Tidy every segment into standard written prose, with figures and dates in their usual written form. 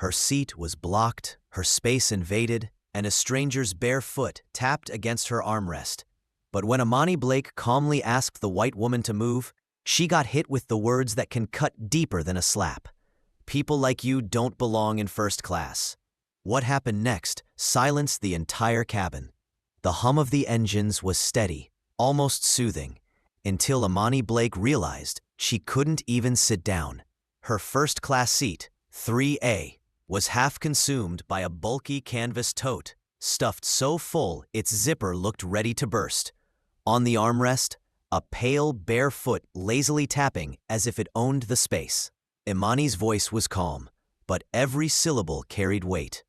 Her seat was blocked, her space invaded, and a stranger's bare foot tapped against her armrest. But when Imani Blake calmly asked the white woman to move, she got hit with the words that can cut deeper than a slap. People like you don't belong in first class. What happened next silenced the entire cabin. The hum of the engines was steady, almost soothing, until Imani Blake realized she couldn't even sit down. Her first-class seat, 3A, was half consumed by a bulky canvas tote, stuffed so full its zipper looked ready to burst. On the armrest, a pale, bare foot lazily tapping as if it owned the space. Imani's voice was calm, but every syllable carried weight.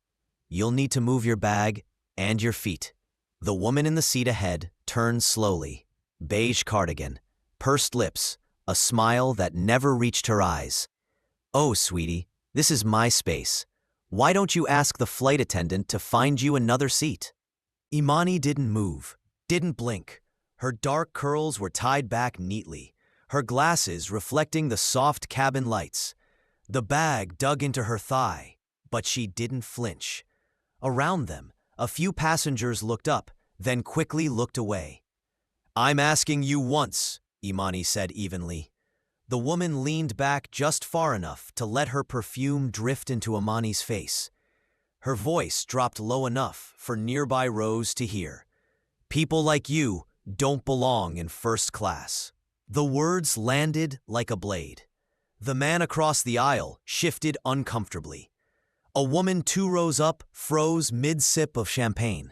You'll need to move your bag and your feet. The woman in the seat ahead turned slowly. Beige cardigan, pursed lips, a smile that never reached her eyes. Oh, sweetie, this is my space. Why don't you ask the flight attendant to find you another seat? Imani didn't move, didn't blink. Her dark curls were tied back neatly, her glasses reflecting the soft cabin lights. The bag dug into her thigh, but she didn't flinch. Around them, a few passengers looked up, then quickly looked away. I'm asking you once, Imani said evenly. The woman leaned back just far enough to let her perfume drift into Imani's face. Her voice dropped low enough for nearby rows to hear. People like you don't belong in first class. The words landed like a blade. The man across the aisle shifted uncomfortably. A woman 2 rows up froze mid-sip of champagne.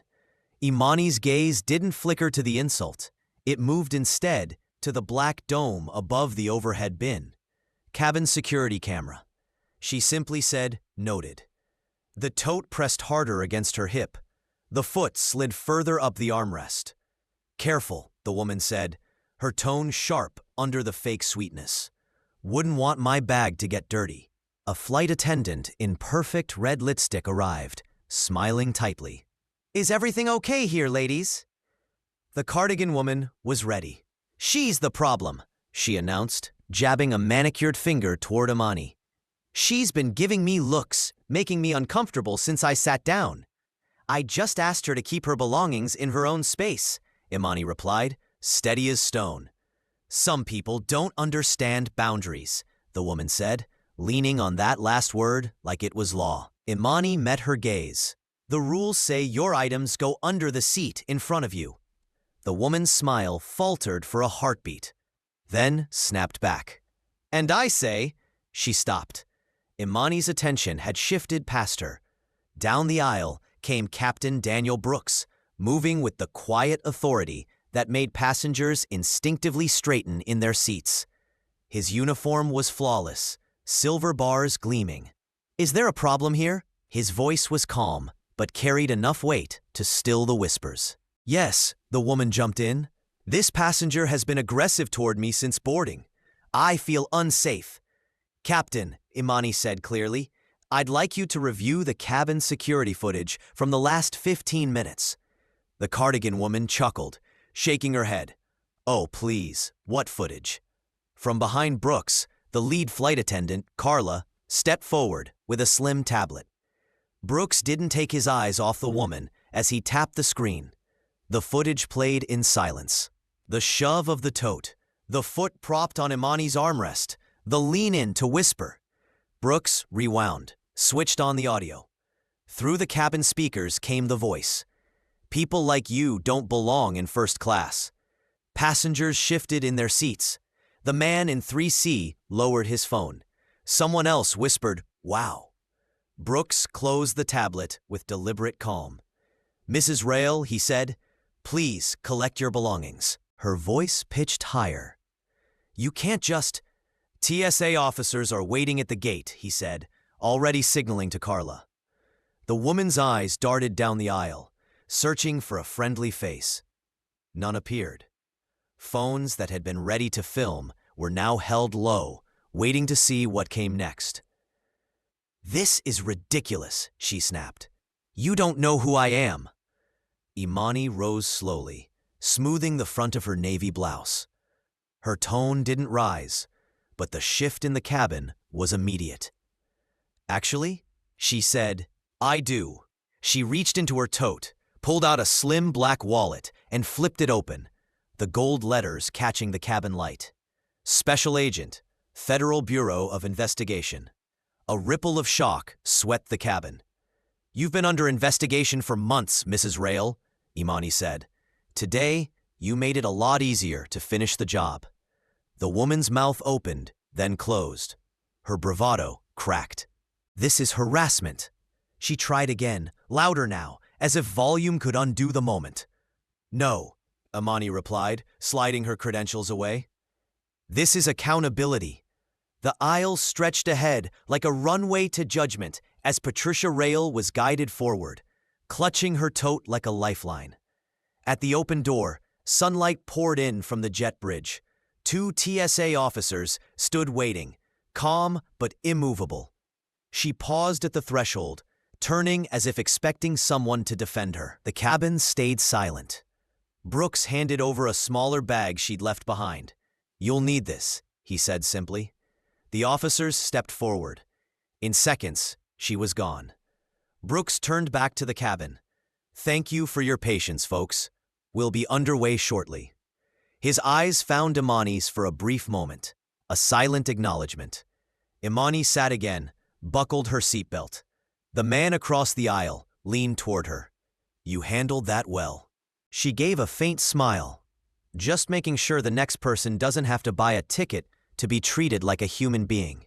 Imani's gaze didn't flicker to the insult. It moved instead to the black dome above the overhead bin. Cabin security camera. She simply said, noted. The tote pressed harder against her hip. The foot slid further up the armrest. Careful, the woman said, her tone sharp under the fake sweetness. Wouldn't want my bag to get dirty. A flight attendant in perfect red lipstick arrived, smiling tightly. Is everything okay here, ladies? The cardigan woman was ready. She's the problem, she announced, jabbing a manicured finger toward Imani. She's been giving me looks, making me uncomfortable since I sat down. I just asked her to keep her belongings in her own space, Imani replied, steady as stone. Some people don't understand boundaries, the woman said, leaning on that last word like it was law. Imani met her gaze. The rules say your items go under the seat in front of you. The woman's smile faltered for a heartbeat, then snapped back. And I say, she stopped. Imani's attention had shifted past her. Down the aisle came Captain Daniel Brooks, moving with the quiet authority that made passengers instinctively straighten in their seats. His uniform was flawless, silver bars gleaming. Is there a problem here? His voice was calm, but carried enough weight to still the whispers. Yes, the woman jumped in. This passenger has been aggressive toward me since boarding. I feel unsafe. Captain, Imani said clearly, I'd like you to review the cabin security footage from the last 15 minutes. The cardigan woman chuckled, shaking her head. Oh, please, what footage? From behind Brooks, the lead flight attendant, Carla, stepped forward with a slim tablet. Brooks didn't take his eyes off the woman as he tapped the screen. The footage played in silence. The shove of the tote, the foot propped on Imani's armrest, the lean-in to whisper. Brooks rewound, switched on the audio. Through the cabin speakers came the voice. People like you don't belong in first class. Passengers shifted in their seats. The man in 3C lowered his phone. Someone else whispered, wow. Brooks closed the tablet with deliberate calm. Mrs. Rail, he said, please collect your belongings. Her voice pitched higher. You can't just... TSA officers are waiting at the gate, he said, already signaling to Carla. The woman's eyes darted down the aisle, searching for a friendly face. None appeared. Phones that had been ready to film were now held low, waiting to see what came next. This is ridiculous, she snapped. You don't know who I am. Imani rose slowly, smoothing the front of her navy blouse. Her tone didn't rise, but the shift in the cabin was immediate. Actually, She said, "I do." She reached into her tote, pulled out a slim black wallet, and flipped it open, the gold letters catching the cabin light. Special Agent, Federal Bureau of Investigation. A ripple of shock swept the cabin. "You've been under investigation for months, Mrs. Rail," Imani said. "Today, you made it a lot easier to finish the job." The woman's mouth opened, then closed. Her bravado cracked. "This is harassment." She tried again, louder now, as if volume could undo the moment. "No," Imani replied, sliding her credentials away. "This is accountability." The aisle stretched ahead like a runway to judgment as Patricia Rail was guided forward, clutching her tote like a lifeline. At the open door, sunlight poured in from the jet bridge. 2 TSA officers stood waiting, calm but immovable. She paused at the threshold, turning as if expecting someone to defend her. The cabin stayed silent. Brooks handed over a smaller bag she'd left behind. "You'll need this," he said simply. The officers stepped forward. In seconds, she was gone. Brooks turned back to the cabin. "Thank you for your patience, folks. We'll be underway shortly." His eyes found Imani's for a brief moment, a silent acknowledgement. Imani sat again, buckled her seatbelt. The man across the aisle leaned toward her. "You handled that well." She gave a faint smile, just making sure the next person doesn't have to buy a ticket to be treated like a human being.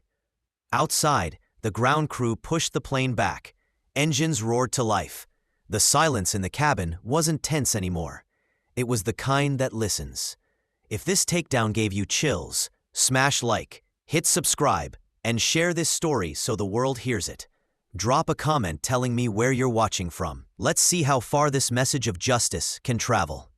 Outside, the ground crew pushed the plane back. Engines roared to life. The silence in the cabin wasn't tense anymore. It was the kind that listens. If this takedown gave you chills, smash like, hit subscribe, and share this story so the world hears it. Drop a comment telling me where you're watching from. Let's see how far this message of justice can travel.